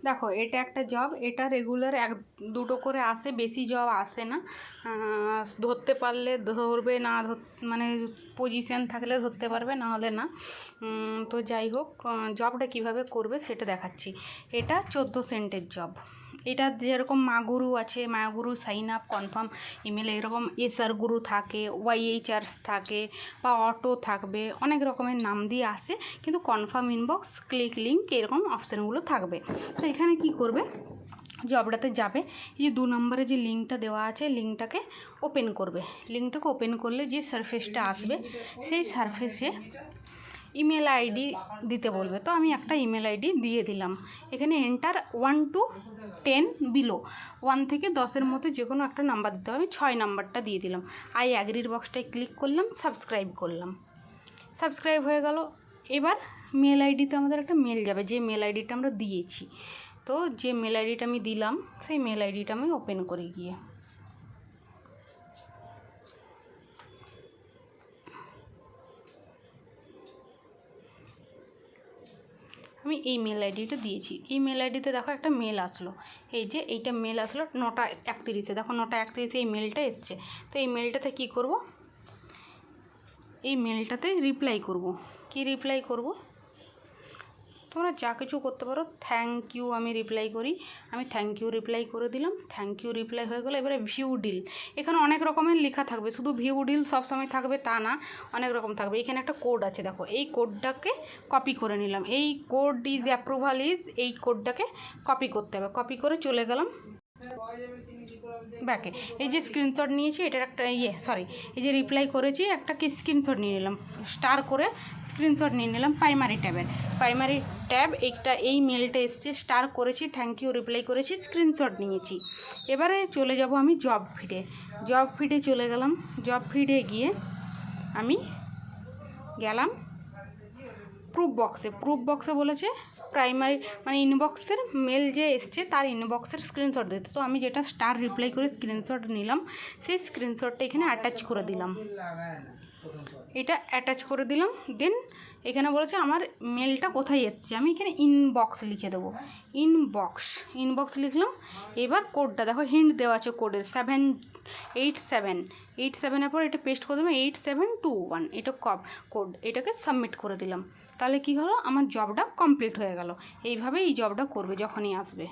দেখো এটা একটা জব, এটা রেগুলার 1-2টো করে আসে, বেশি জব আসে না। ধরতে পারলে ধরবে, না মানে পজিশান থাকলে ধরতে পারবে, না হলে না। তো যাই হোক, জবটা কিভাবে করবে সেটা দেখাচ্ছি। এটা 14 সেন্টের জব। এটা যেরকম মা গুরু আছে, মা গুরু সাইন আপ কনফার্ম ইমেল, এরকম এসআর গুরু থাকে, ওয়াইএইচআর থাকে, বা অটো থাকবে, অনেক রকমের নাম দিয়ে আসে, কিন্তু কনফার্ম ইনবক্স, ক্লিক লিঙ্ক, এরকম অপশানগুলো থাকবে। তো এখানে কি করবে, জবটাতে যাবে, এই যে 2 নম্বরে যে লিঙ্কটা দেওয়া আছে, লিঙ্কটাকে ওপেন করবে। লিঙ্কটাকে ওপেন করলে যে সারফেসটা আসবে, সেই সারফেসে ইমেল আইডি দিতে বলবে। তো আমি একটা ইমেল আইডি দিয়ে দিলাম। এখানে এন্টার 1 to 10 বিলো, 1 থেকে 10-এর মধ্যে যে কোনো একটা নাম্বার দিতে হবে। আমি 6 নাম্বারটা দিয়ে দিলাম। আই অ্যাগ্রির বক্সটায় ক্লিক করলাম, সাবস্ক্রাইব করলাম, সাবস্ক্রাইব হয়ে গেল। এবার মেল আইডিতে আমাদের একটা মেল যাবে, যে মেল আইডিটা আমরা দিয়েছি। তো যে মেল আইডিটা আমি দিলাম, সেই মেল আইডিটা আমি ওপেন করি গিয়ে। আমি এই মেল আইডিটা দিয়েছি। এই মেল আইডিতে দেখো একটা মেল আসলো, এই যে এইটা মেল আসলো 9টা 31-এ। দেখো 9টা 31-এ এই মেলটা এসছে। তো এই মেলটাতে কি করব, এই মেলটাতে রিপ্লাই করব। কি রিপ্লাই করব, তোমরা যা কিছু করতে পারো। থ্যাংক ইউ আমি রিপ্লাই করি, আমি থ্যাংক ইউ রিপ্লাই করে দিলাম। থ্যাংক ইউ রিপ্লাই হয়ে গেলো। এবারে ভিউ ডিল, এখানে অনেক রকমের লেখা থাকবে, শুধু ভিউ ডিল সবসময় থাকবে তা না, অনেক রকম থাকবে। এখানে একটা কোড আছে, দেখো এই কোডটাকে কপি করে নিলাম। এই কোড ইজ অ্যাপ্রুভাল ইজ, এই কোডটাকে কপি করতে হবে। কপি করে চলে গেলাম ব্যাকে। এই যে স্ক্রিনশট নিয়েছি, এটার একটা এই যে রিপ্লাই করেছি, একটা কি স্ক্রিনশট নিয়ে নিলাম, স্টার করে স্ক্রিনশট নিয়ে নিলাম প্রাইমারি ট্যাবের। প্রাইমারি ট্যাব এইটা, এই মেলটা এসছে, স্টার করেছি, থ্যাংক ইউ রিপ্লাই করেছি, স্ক্রিনশট নিয়েছি। এবারে চলে যাব আমি জব ফিডে। জব ফিডে চলে গেলাম। জব ফিডে গিয়ে আমি গেলাম প্রুফ বক্সে। প্রুফ বক্সে বলেছে প্রাইমারি মানে ইনবক্সের মেল যে এসছে তার ইনবক্সের স্ক্রিনশট দিতে। তো আমি যেটা স্টার রিপ্লাই করে স্ক্রিনশট নিলাম, সেই স্ক্রিনশটটা এখানে অ্যাটাচ করে দিলাম। এটা অ্যাটাচ করে দিলাম। দেন এখানে বলেছে আমার মেলটা কোথায় এসছে, আমি এখানে ইনবক্স লিখে দেবো। ইনবক্স লিখলাম। এবার কোডটা দেখো, হিন্ট দেওয়া আছে কোডের 787 পর এটা পেস্ট করে দেবো, 8721, এটা কোড, এটাকে সাবমিট করে দিলাম। তাহলে কি হলো, আমার জবটা কমপ্লিট হয়ে গেল। এইভাবে এই জবটা করবে যখনই আসবে।